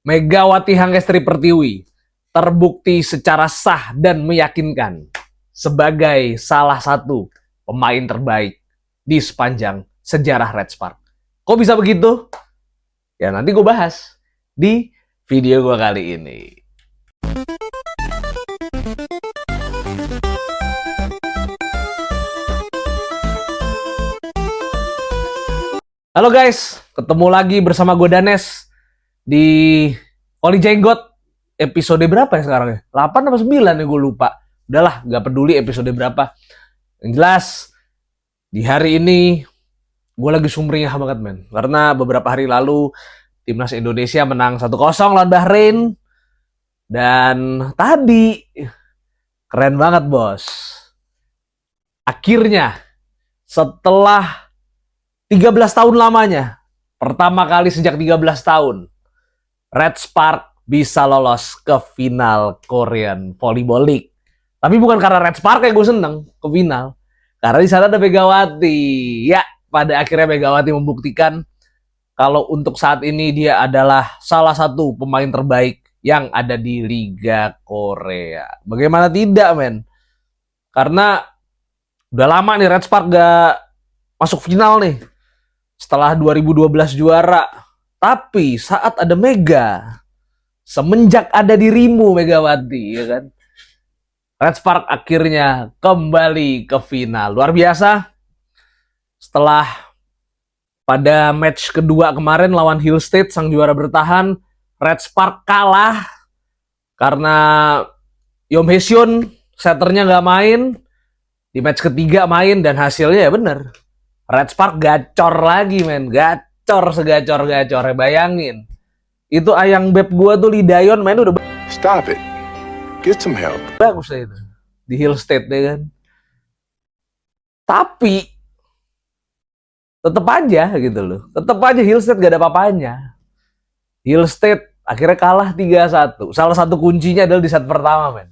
Megawati Hangestri Pertiwi terbukti secara sah dan meyakinkan sebagai salah satu pemain terbaik di sepanjang sejarah Red Spark. Kok bisa begitu? Ya nanti gue bahas di video gue kali ini. Halo guys, ketemu lagi bersama gue Danes di Oli Jenggot. Episode berapa ya sekarang ya? 8 atau 9 nih gue lupa. Udahlah, gak peduli episode berapa. Yang jelas, di hari ini gue lagi sumringah banget men. Karena beberapa hari lalu Timnas Indonesia menang 1-0 lawan Bahrain. Dan tadi, keren banget bos. Akhirnya, setelah 13 tahun lamanya, pertama kali sejak 13 tahun, Red Spark bisa lolos ke final Korean Volleyball League. Tapi bukan karena Red Spark yang gue seneng ke final, karena di sana ada Megawati. Ya, pada akhirnya Megawati membuktikan kalau untuk saat ini dia adalah salah satu pemain terbaik yang ada di Liga Korea. Bagaimana tidak, men? Karena udah lama nih Red Spark gak masuk final nih. Setelah 2012 juara. Tapi saat ada Mega, semenjak ada dirimu Megawati, ya kan, Red Spark akhirnya kembali ke final. Luar biasa. Setelah pada match kedua kemarin lawan Hill State, sang juara bertahan, Red Spark kalah karena Yom Hae-seon setternya nggak main. Di match ketiga main dan hasilnya ya bener, Red Spark gacor lagi men. Gacor segacor-gacornya. Bayangin, itu ayang beb gua tuh Lee Dayon main udah Stop it. Get some help. bagus lah itu di Hill State ya kan. Tapi tetep aja gitu loh. Tetep aja Hill State gak ada apa-apanya. Hill State akhirnya kalah 3-1. Salah satu kuncinya adalah di set pertama men.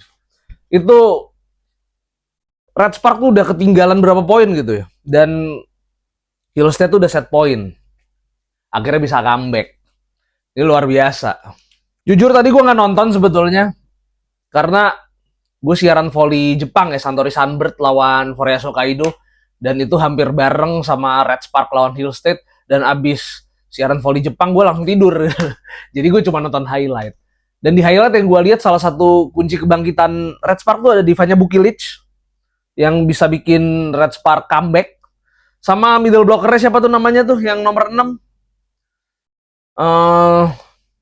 Itu Red Spark tuh udah ketinggalan berapa poin gitu ya. Dan Hill State tuh udah set point. Akhirnya bisa comeback. Ini luar biasa. Jujur tadi gue gak nonton sebetulnya. Karena gue siaran volley Jepang ya. Santori Sunbird lawan Forya Hokkaido. Dan itu hampir bareng sama Red Spark lawan Hill State. Dan abis siaran volley Jepang gue langsung tidur. Jadi gue cuma nonton highlight. Dan di highlight yang gue lihat salah satu kunci kebangkitan Red Spark tuh ada di Vanja Bukilic. Yang bisa bikin Red Spark comeback. Sama middle blockernya siapa tuh namanya tuh yang nomor 6?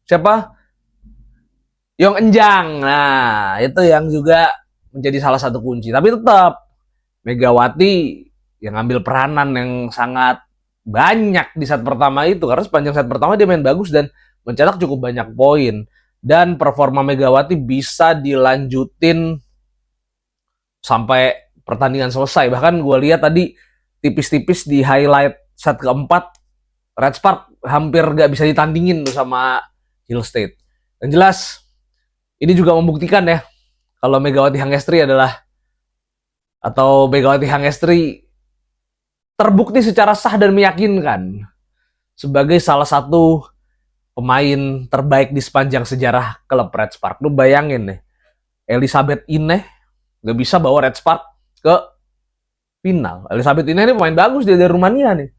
Siapa? Yong Enjang. Nah, itu yang juga menjadi salah satu kunci. Tapi tetap Megawati yang ngambil peranan yang sangat banyak di set pertama itu. Karena sepanjang set pertama dia main bagus dan mencetak cukup banyak poin. Dan performa Megawati bisa dilanjutin sampai pertandingan selesai. Bahkan gue lihat tadi tipis-tipis di highlight set keempat, Red Spark hampir gak bisa ditandingin tuh sama Hill State. Dan jelas, ini juga membuktikan ya, kalau Megawati Hangestri Megawati Hangestri terbukti secara sah dan meyakinkan sebagai salah satu pemain terbaik di sepanjang sejarah klub Red Spark. Lu bayangin nih, Elizabeth Ineh gak bisa bawa Red Spark ke final. Elizabeth Ineh ini pemain bagus dia dari Rumania nih.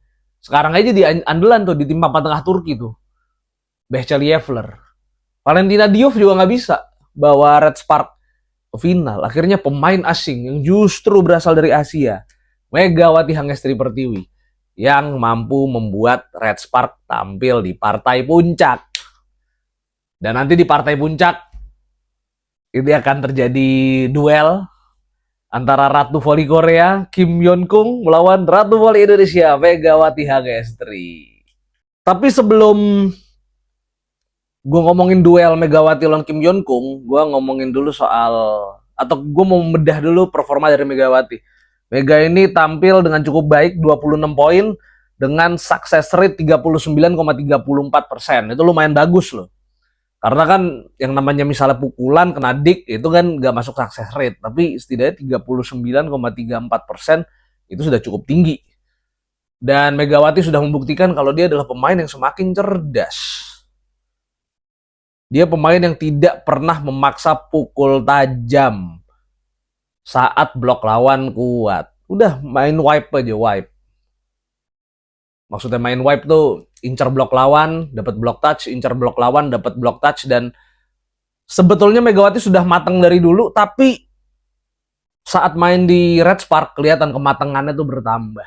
Sekarang aja di andalan tuh di tim papan tengah Turki tuh. Behçeli Evler. Valentina Diouf juga nggak bisa bawa Red Spark ke final. Akhirnya pemain asing yang justru berasal dari Asia, Megawati Hangestri Pertiwi, yang mampu membuat Red Spark tampil di partai puncak. Dan nanti di partai puncak ini akan terjadi duel antara Ratu Volley Korea, Kim Yeon-kung, melawan Ratu Volley Indonesia, Megawati Hangestri. Tapi sebelum gue ngomongin duel Megawati lawan Kim Yeon-kung, gue ngomongin dulu gue mau membedah dulu performa dari Megawati. Mega ini tampil dengan cukup baik, 26 poin, dengan success rate 39,34%. Itu lumayan bagus loh. Karena kan yang namanya misalnya pukulan kena dik itu kan gak masuk success rate, tapi setidaknya 39,34% itu sudah cukup tinggi. Dan Megawati sudah membuktikan kalau dia adalah pemain yang semakin cerdas. Dia pemain yang tidak pernah memaksa pukul tajam saat blok lawan kuat. Udah main wipe aja, wipe. Maksudnya main wipe tuh incer blok lawan, dapat block touch, incer blok lawan, dapat block touch. Dan sebetulnya Megawati sudah matang dari dulu, tapi saat main di Red Spark kelihatan kematangannya tuh bertambah.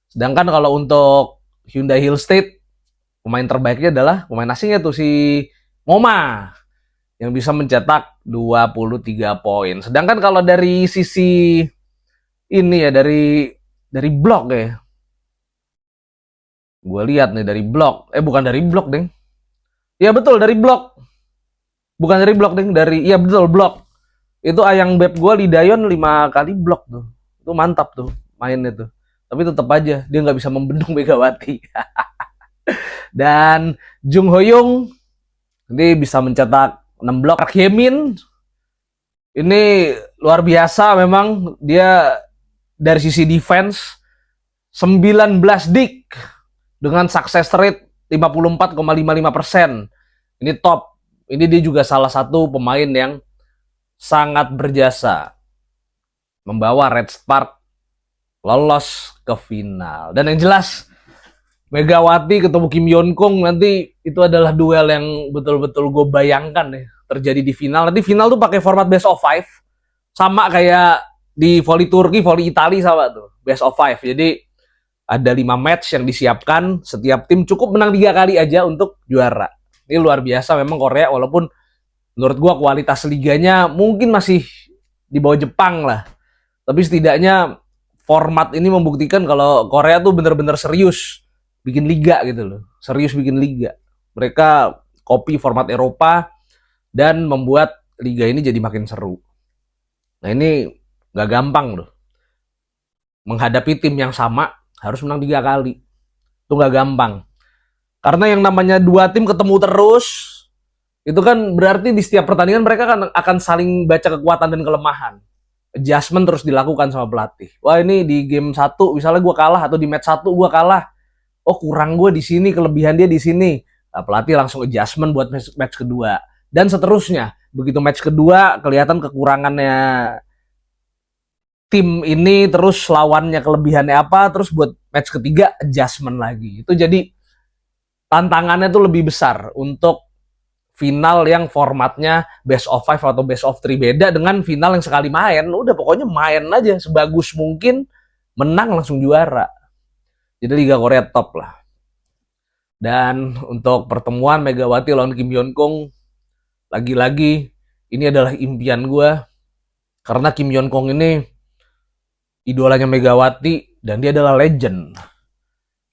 Sedangkan kalau untuk Hyundai Hill State, pemain terbaiknya adalah pemain asingnya tuh si Moma yang bisa mencetak 23 poin. Sedangkan kalau dari sisi ini ya, dari blok ya. Gue lihat nih dari blok. Bukan dari blok, Deng. Ya betul, dari blok. Bukan dari blok, Deng. Iya betul, blok. Itu ayang beb gue Lidayon 5 kali blok tuh. Itu mantap tuh mainnya tuh. Tapi tetap aja dia nggak bisa membendung Megawati. Dan Jung Hoyong ini bisa mencetak 6 blok. Park Hye-min ini luar biasa memang, dia dari sisi defense 19 dik dengan success rate 54,55%. Ini top. Ini dia juga salah satu pemain yang sangat berjasa membawa Red Spark lolos ke final. Dan yang jelas Megawati ketemu Kim Yeon Kong nanti itu adalah duel yang betul-betul gue bayangkan ya terjadi di final. Nanti final tuh pakai format best of 5, sama kayak di volley Turki, volley Itali sama tuh, best of 5. Jadi ada 5 match yang disiapkan, setiap tim cukup menang 3 kali aja untuk juara. Ini luar biasa memang Korea, walaupun menurut gue kualitas liganya mungkin masih di bawah Jepang lah. Tapi setidaknya format ini membuktikan kalau Korea tuh bener-bener serius bikin liga gitu loh. Serius bikin liga. Mereka copy format Eropa dan membuat liga ini jadi makin seru. Nah ini gak gampang loh. Menghadapi tim yang sama harus menang 3 kali. Itu gak gampang. Karena yang namanya 2 tim ketemu terus, itu kan berarti di setiap pertandingan mereka akan saling baca kekuatan dan kelemahan. Adjustment terus dilakukan sama pelatih. Wah ini di game 1 misalnya gue kalah, atau di match 1 gue kalah. Oh kurang gue di sini, kelebihan dia di sini. Nah, pelatih langsung adjustment buat match kedua. Dan seterusnya. Begitu match kedua kelihatan kekurangannya tim ini, terus lawannya kelebihannya apa, terus buat match ketiga adjustment lagi. Itu jadi tantangannya tuh lebih besar untuk final yang formatnya best of 5 atau best of 3. Beda dengan final yang sekali main, udah pokoknya main aja sebagus mungkin, menang langsung juara. Jadi Liga Korea top lah. Dan untuk pertemuan Megawati lawan Kim Yeon Kong, lagi-lagi ini adalah impian gue. Karena Kim Yeon Kong ini idolanya Megawati dan dia adalah legend.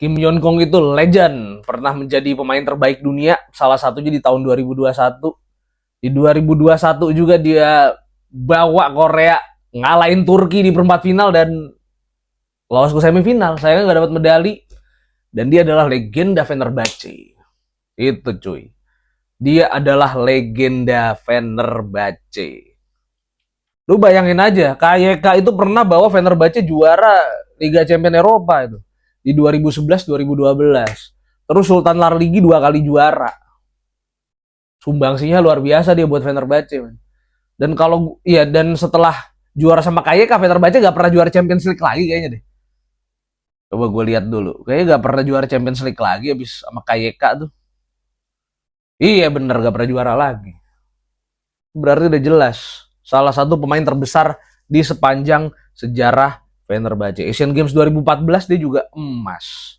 Kim Yeon Kong itu legend, pernah menjadi pemain terbaik dunia, salah satunya di tahun 2021. Di 2021 juga dia bawa Korea ngalahin Turki di perempat final dan lolos ke semifinal. Sayangnya nggak dapat medali. Dan dia adalah legenda Fenerbahce. Itu cuy. Dia adalah legenda Fenerbahce. Lu bayangin aja, KYK itu pernah bawa Fenerbahce juara Liga Champions Eropa itu di 2011-2012. Terus Sultan Larligi 2 kali juara. Sumbangsinya luar biasa dia buat Fenerbahce, man. Dan setelah juara sama KYK, Fenerbahce gak pernah juara Champions League lagi kayaknya deh. Coba gue lihat dulu. Kayaknya gak pernah juara Champions League lagi abis sama KYK tuh. Iya bener, gak pernah juara lagi. Berarti udah jelas salah satu pemain terbesar di sepanjang sejarah Fenerbahce. Asian Games 2014 dia juga emas.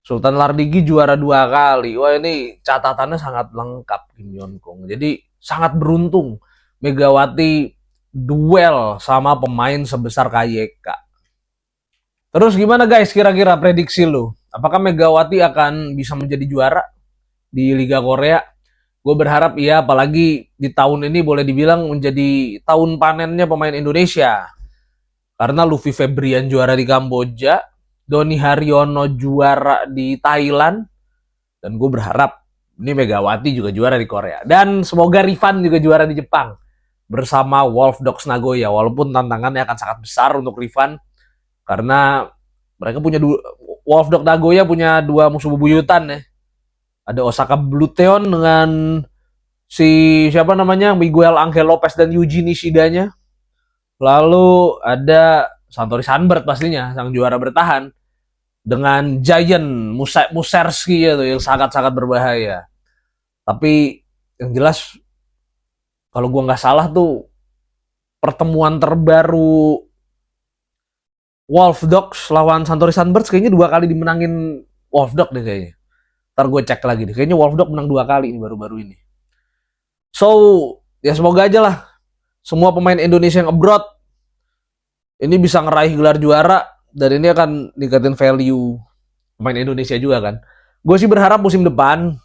Sultan Larligi juara 2 kali. Wah ini catatannya sangat lengkap Kim Yeon Kong. Jadi sangat beruntung Megawati duel sama pemain sebesar KYK. Terus gimana guys kira-kira prediksi lu? Apakah Megawati akan bisa menjadi juara di Liga Korea? Gue berharap iya, apalagi di tahun ini boleh dibilang menjadi tahun panennya pemain Indonesia. Karena Luffy Febrian juara di Kamboja, Doni Haryono juara di Thailand, dan gue berharap ini Megawati juga juara di Korea. Dan semoga Rifan juga juara di Jepang bersama Wolf Dogs Nagoya. Walaupun tantangannya akan sangat besar untuk Rifan, karena mereka punya Wolf Dog Nagoya punya 2 musuh bebuyutan ya. Ada Osaka Bluteon dengan si siapa namanya, Miguel Angel Lopez dan Yuji Nishida-nya. Lalu ada Santori Sunbird pastinya, sang juara bertahan. Dengan Giant Muserski ya tuh, yang sangat-sangat berbahaya. Tapi yang jelas, kalau gua nggak salah tuh, pertemuan terbaru Wolf Dogs lawan Santori Sunbird kayaknya 2 kali dimenangin Wolf Dog deh kayaknya. Ntar gue cek lagi deh. Kayaknya Wolf Dog menang 2 kali ini baru-baru ini. So, ya semoga aja lah semua pemain Indonesia yang abroad ini bisa ngeraih gelar juara, dan ini akan ningkatin value pemain Indonesia juga kan. Gue sih berharap musim depan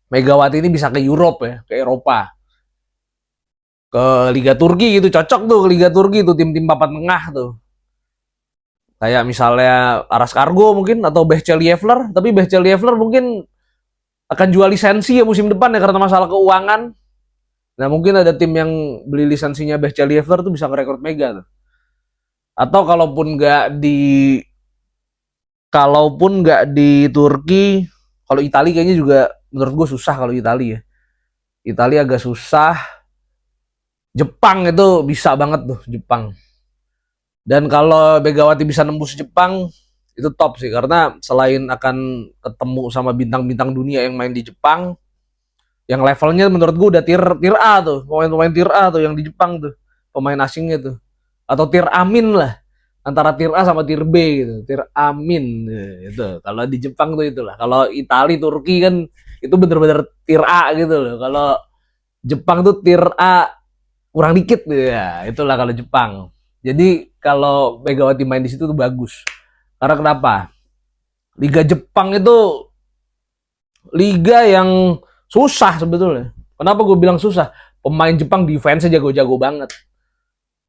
Megawati ini bisa ke Europe ya, ke Eropa. Ke Liga Turki gitu, cocok tuh ke Liga Turki tuh, tim-tim papan tengah tuh. Kayak misalnya Aras Kargo mungkin, atau Behcel Yevler. Tapi Behcel Yevler mungkin akan jual lisensi ya musim depan ya, karena masalah keuangan. Nah mungkin ada tim yang beli lisensinya Behcel Yevler tuh bisa ngerekrut Mega tuh. Atau kalaupun nggak di Turki, kalau Italia kayaknya juga menurut gue susah kalau Italia ya. Italia agak susah. Jepang itu bisa banget tuh, Jepang. Dan kalau Megawati bisa nembus Jepang, itu top sih. Karena selain akan ketemu sama bintang-bintang dunia yang main di Jepang, yang levelnya menurut gue udah tier A tuh. Pemain-pemain tier A tuh yang di Jepang tuh. Pemain asingnya tuh. Atau tier Amin lah. Antara tier A sama tier B gitu. Tier Amin gitu. Kalau di Jepang tuh itulah. Kalau Italia, Turki kan itu bener-bener tier A gitu loh. Kalau Jepang tuh tier A kurang dikit gitu ya. Itulah kalau Jepang. Jadi kalau Megawati main di situ tuh bagus. Karena kenapa? Liga Jepang itu liga yang susah sebetulnya. Kenapa gue bilang susah? Pemain Jepang defense-nya jago-jago banget.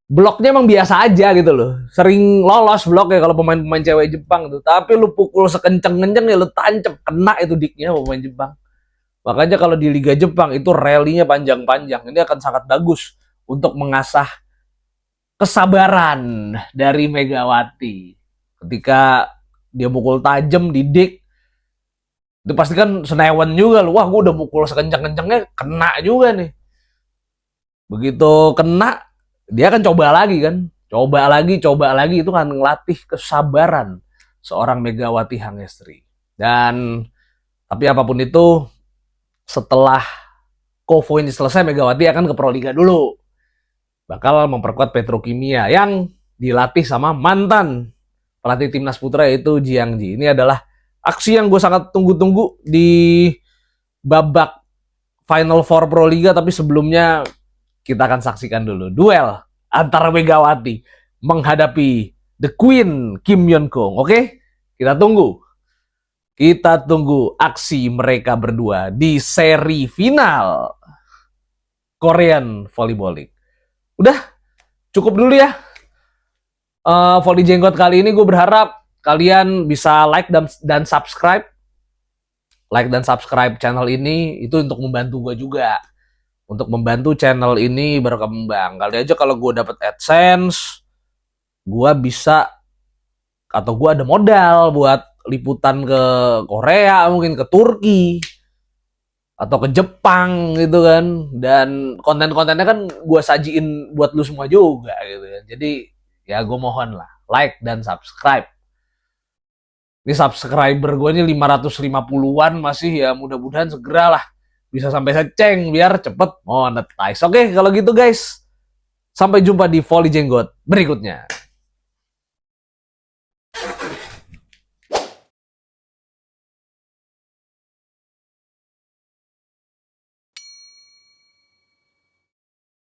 Bloknya emang biasa aja gitu loh. Sering lolos bloknya kalau pemain-pemain cewek Jepang tuh. Tapi lu pukul sekenceng-kenceng ya lu tancap, kena itu diknya pemain Jepang. Makanya kalau di Liga Jepang itu rally-nya panjang-panjang. Ini akan sangat bagus untuk mengasah kesabaran dari Megawati. Ketika dia mukul tajam di dik, itu pasti kan senewan juga loh. Wah, gue udah mukul sekencang-kencangnya, kena juga nih. Begitu kena, dia akan coba lagi kan. Coba lagi. Itu kan ngelatih kesabaran seorang Megawati Hangestri. Dan, tapi apapun itu, setelah Kovo ini selesai, Megawati akan ke Proliga dulu. Bakal memperkuat Petrokimia yang dilatih sama mantan pelatih timnas putra, yaitu Jiang Ji. Ini adalah aksi yang gue sangat tunggu-tunggu di babak Final Four Proliga. Tapi sebelumnya kita akan saksikan dulu duel antara Megawati menghadapi The Queen Kim Yeon Kong. Oke? Kita tunggu aksi mereka berdua di seri final Korean Volleyball League. Udah, cukup dulu ya. Volley Jenggot kali ini gue berharap kalian bisa like dan subscribe. Like dan subscribe channel ini itu untuk membantu gue juga. Untuk membantu channel ini berkembang. Kali aja kalau gue dapet AdSense, gue bisa, atau gue ada modal buat liputan ke Korea, mungkin ke Turki, atau ke Jepang gitu kan. Dan konten-kontennya kan gue sajiin buat lu semua juga gitu kan. Jadi ya gue mohon lah, like dan subscribe. Ini subscriber gue ini 550-an masih ya, mudah-mudahan segera lah bisa sampai seceng biar cepet monetize. Oke, kalau gitu guys, sampai jumpa di Volley Jenggot berikutnya.